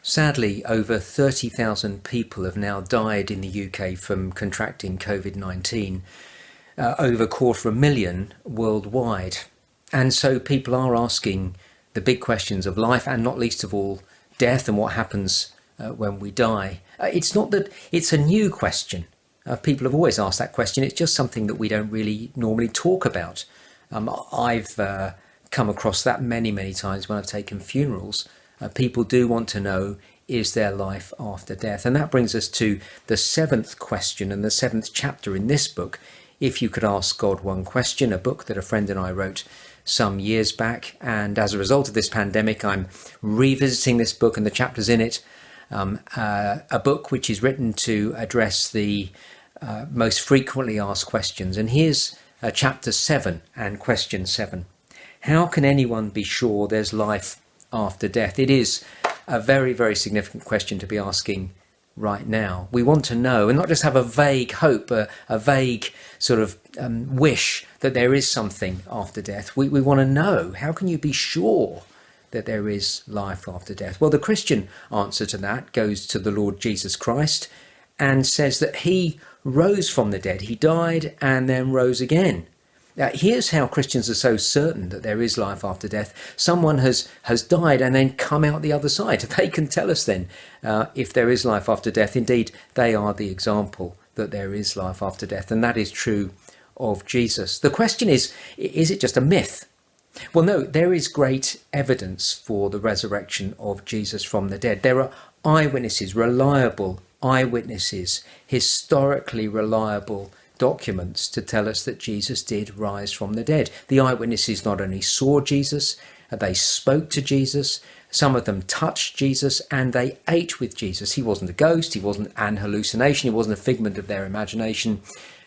Sadly, over 30,000 people have now died in the UK from contracting COVID-19, over 250,000 worldwide. And so people are asking the big questions of life, and not least of all, death and what happens when we die. It's not that it's a new question. People have always asked that question. It's just something that we don't really normally talk about. I've come across that many times when I've taken funerals. People do want to know, is there life after death? And that brings us to the seventh question and the seventh chapter in this book, If You Could Ask God One Question, a book that a friend and I wrote some years back. And as a result of this pandemic, I'm revisiting this book and the chapters in it. A book which is written to address the most frequently asked questions. And here's chapter 7 and question 7. How can anyone be sure there's life after death? It is a very significant question to be asking right now. We want to know, and not just have a vague hope, a vague sort of wish that there is something after death. We want to know, how can you be sure that there is life after death? Well, the Christian answer to that goes to the Lord Jesus Christ and says that he rose from the dead. He died and then rose again. Now, here's how Christians are so certain that there is life after death. Someone has died and then come out the other side. They can tell us then if there is life after death. Indeed, they are the example that there is life after death, and that is true of Jesus. The question is it just a myth? Well, no, there is great evidence for the resurrection of Jesus from the dead. There are eyewitnesses, reliable eyewitnesses, historically reliable documents to tell us that Jesus did rise from the dead. The eyewitnesses not only saw Jesus, they spoke to Jesus, some of them touched Jesus, and they ate with Jesus. He wasn't a ghost, he wasn't an hallucination, he wasn't a figment of their imagination.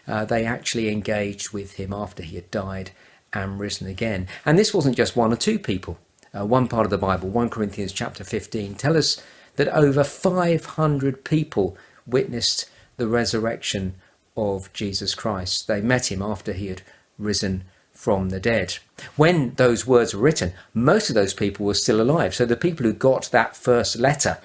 They actually engaged with him after he had died and risen again. And this wasn't just one or two people. One part of the Bible, 1 Corinthians chapter 15, tell us that over 500 people witnessed the resurrection of Jesus Christ. They met him after he had risen from the dead. When those words were written, most of those people were still alive. So the people who got that first letter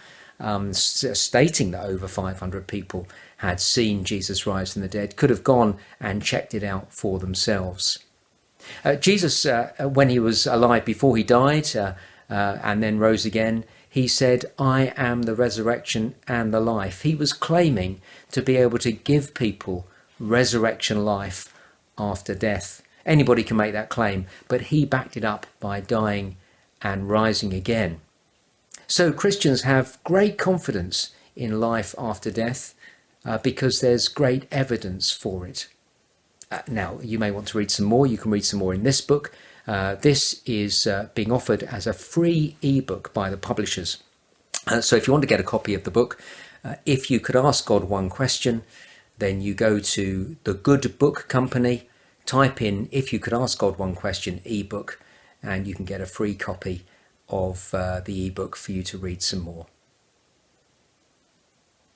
stating that over 500 people had seen Jesus rise from the dead could have gone and checked it out for themselves. Jesus, when he was alive before he died and then rose again, he said, I am the resurrection and the life. He was claiming to be able to give people resurrection life after death. Anybody can make that claim, but he backed it up by dying and rising again. So Christians have great confidence in life after death because there's great evidence for it. Now, you may want to read some more. You can read some more in this book. This is being offered as a free ebook by the publishers. So if you want to get a copy of the book, If You Could Ask God One Question, then you go to the Good Book Company, type in If You Could Ask God One Question ebook, and you can get a free copy of the ebook for you to read some more.